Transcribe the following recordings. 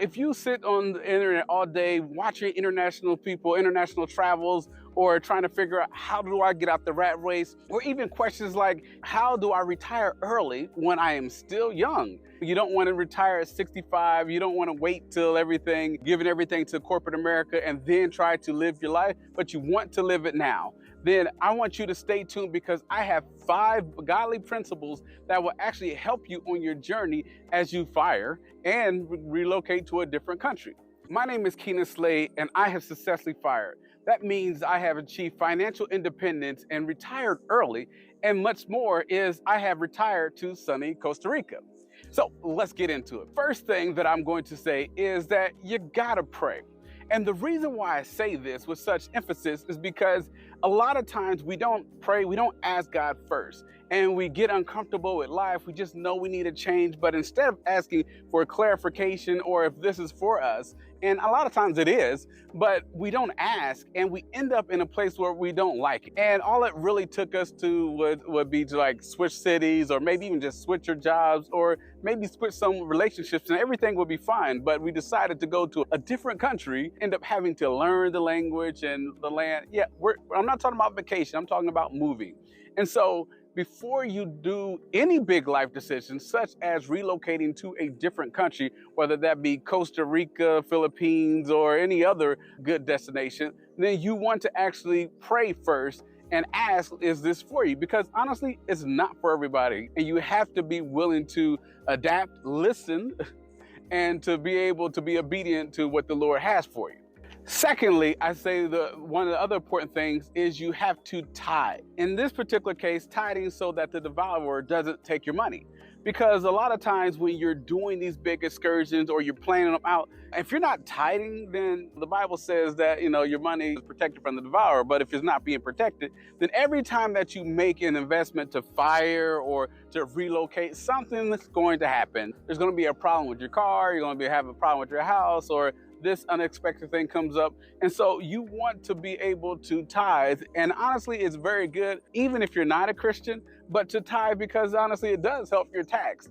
If you sit on the internet all day watching international people, international travels, or trying to figure out how do I get out the rat race, or even questions like how do I retire early when I am still young? You don't want to retire at 65. You don't want to wait till giving everything to corporate America and then try to live your life, but you want to live it now. Then I want you to stay tuned because I have 5 godly principles that will actually help you on your journey as you fire and relocate to a different country. My name is Keanon Slade, and I have successfully fired. That means I have achieved financial independence and retired early, and much more is I have retired to sunny Costa Rica. So let's get into it. First thing that I'm going to say is that you gotta pray. And the reason why I say this with such emphasis is because a lot of times we don't pray, we don't ask God first, and we get uncomfortable with life. We just know we need a change, but instead of asking for clarification or if this is for us, and a lot of times it is, but we don't ask and we end up in a place where we don't like it. And all it really took us to would be to like switch cities, or maybe even just switch your jobs, or maybe switch some relationships, and everything would be fine. But we decided to go to a different country, end up having to learn the language and the land. Yeah, I'm not talking about vacation, I'm talking about moving. And so before you do any big life decisions, such as relocating to a different country, whether that be Costa Rica, Philippines, or any other good destination, then you want to actually pray first and ask, is this for you? Because honestly, it's not for everybody. And you have to be willing to adapt, listen, and to be able to be obedient to what the Lord has for you. Secondly, I say one of the other important things is you have to tithe. In this particular case, tithing so that the devourer doesn't take your money. Because a lot of times when you're doing these big excursions or you're planning them out, if you're not tithing, then the Bible says that, your money is protected from the devourer. But if it's not being protected, then every time that you make an investment to fire or to relocate, something's going to happen. There's going to be a problem with your car, you're going to have a problem with your house, or this unexpected thing comes up. And so you want to be able to tithe. And honestly, it's very good, even if you're not a Christian, but to tithe, because honestly, it does help your tax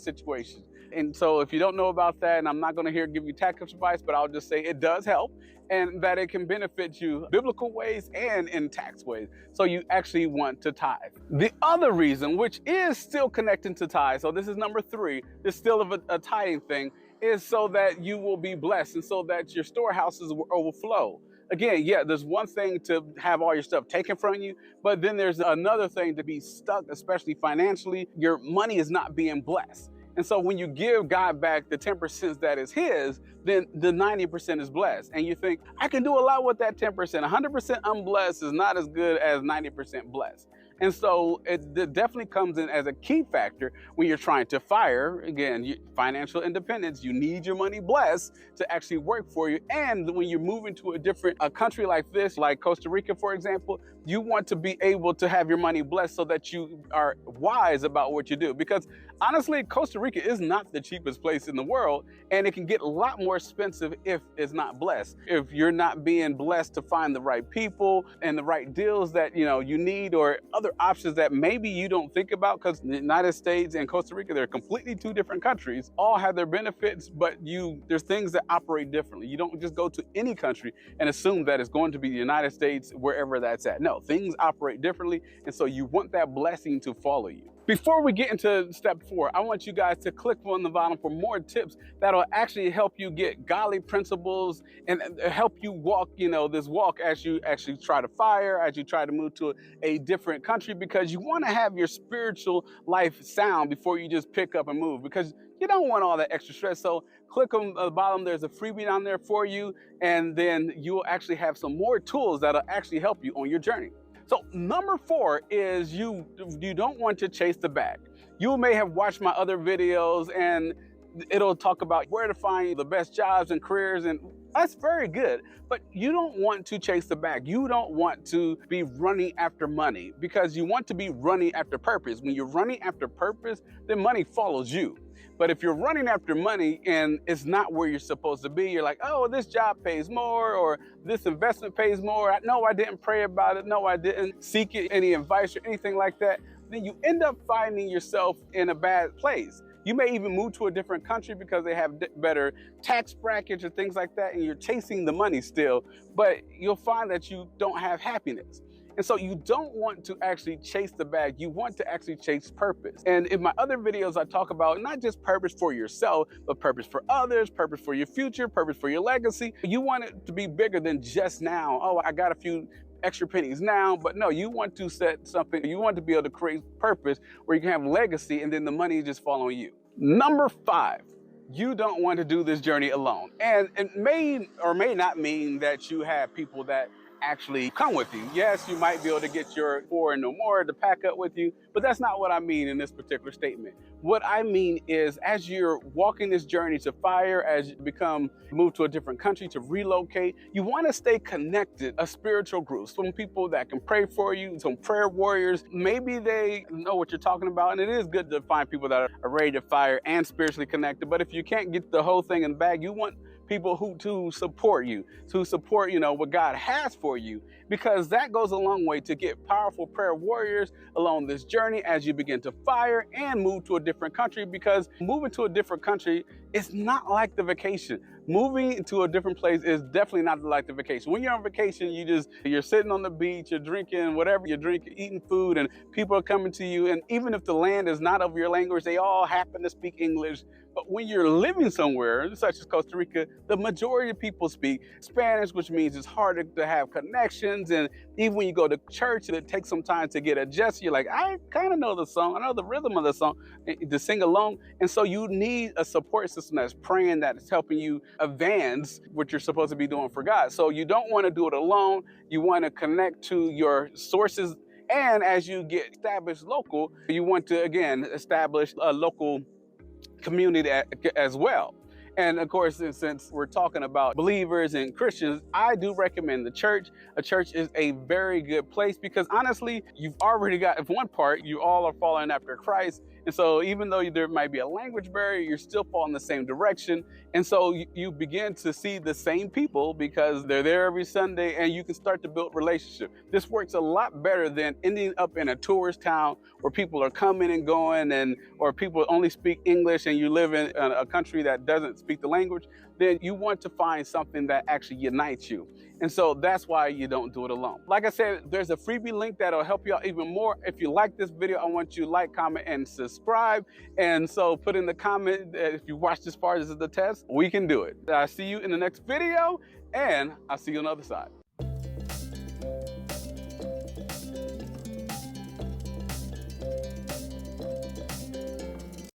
situation. And so if you don't know about that, and I'm not going to give you tax advice, but I'll just say it does help, and that it can benefit you biblical ways and in tax ways. So you actually want to tithe. The other reason, which is still connecting to tithe, so this is number 3, it's still a tithing thing, is so that you will be blessed and so that your storehouses will overflow. Again, yeah, there's one thing to have all your stuff taken from you, but then there's another thing to be stuck, especially financially. Your money is not being blessed. And so when you give God back the 10% that is his, then the 90% is blessed. And you think, I can do a lot with that 10%. 100% unblessed is not as good as 90% blessed. And so it definitely comes in as a key factor when you're trying to fire. Again, financial independence, you need your money blessed to actually work for you. And when you're moving to a country like this, like Costa Rica, for example, you want to be able to have your money blessed so that you are wise about what you do. Because honestly, Costa Rica is not the cheapest place in the world, and it can get a lot more expensive if it's not blessed. If you're not being blessed to find the right people and the right deals that you need, or other options that maybe you don't think about, because the United States and Costa Rica, they're completely 2 different countries, all have their benefits, but there's things that operate differently. You don't just go to any country and assume that it's going to be the United States wherever that's at. No, things operate differently, and so you want that blessing to follow you. Before we get into step 4, I want you guys to click on the bottom for more tips that'll actually help you get godly principles and help you walk, this walk as you actually try to fire, as you try to move to a different country, because you want to have your spiritual life sound before you just pick up and move, because you don't want all that extra stress. So click on the bottom, there's a freebie down there for you, and then you'll actually have some more tools that'll actually help you on your journey. So number 4 is you don't want to chase the bag. You may have watched my other videos and it'll talk about where to find the best jobs and careers, and that's very good, but you don't want to chase the bag. You don't want to be running after money, because you want to be running after purpose. When you're running after purpose, then money follows you. But if you're running after money and it's not where you're supposed to be, you're like, oh, this job pays more, or this investment pays more. No, I didn't pray about it. No, I didn't seek any advice or anything like that. Then you end up finding yourself in a bad place. You may even move to a different country because they have better tax brackets or things like that, and you're chasing the money still, but you'll find that you don't have happiness. And so you don't want to actually chase the bag, you want to actually chase purpose. And in my other videos, I talk about not just purpose for yourself, but purpose for others, purpose for your future, purpose for your legacy. You want it to be bigger than just now. Oh, I got a few extra pennies now, but no, you want to set something, you want to be able to create purpose where you can have legacy and then the money just fall on you. Number 5, you don't want to do this journey alone. And it may or may not mean that you have people that actually come with you. Yes, you might be able to get your 4 and no more to pack up with you, but that's not what I mean in this particular statement. What I mean is, as you're walking this journey to fire, as you move to a different country, to relocate, you want to stay connected, a spiritual group, some people that can pray for you, some prayer warriors. Maybe they know what you're talking about, and it is good to find people that are ready to fire and spiritually connected. But if you can't get the whole thing in the bag, you want people who to support you, what God has for you, because that goes a long way to get powerful prayer warriors along this journey as you begin to fire and move to a different country. Because moving to a different country is not like the vacation. Moving to a different place is definitely not like the vacation. When you're on vacation, you're sitting on the beach, you're drinking whatever you're drinking, eating food, and people are coming to you. And even if the land is not of your language, they all happen to speak English. But when you're living somewhere, such as Costa Rica, the majority of people speak Spanish, which means it's harder to have connections. And even when you go to church, it takes some time to get adjusted. You're like, I kind of know the song, I know the rhythm of the song, to sing along. And so you need a support system that's praying, that's helping you advance what you're supposed to be doing for God. So you don't want to do it alone. You want to connect to your sources. And as you get established local, you want to, again, establish a local community as well. And of course, since we're talking about believers and Christians, I do recommend the church. A church is a very good place because honestly, you've already got, if one part, you all are following after Christ. And so even though there might be a language barrier, you're still following the same direction. And so you begin to see the same people because they're there every Sunday, and you can start to build relationship. This works a lot better than ending up in a tourist town where people are coming and going, or people only speak English and you live in a country that doesn't speak the language. Then you want to find something that actually unites you. And so that's why you don't do it alone. Like I said, there's a freebie link that'll help you out even more. If you like this video, I want you to like, comment, and subscribe. And so put in the comment that if you watched this far, this is the test, we can do it. I see you in the next video, and I'll see you on the other side.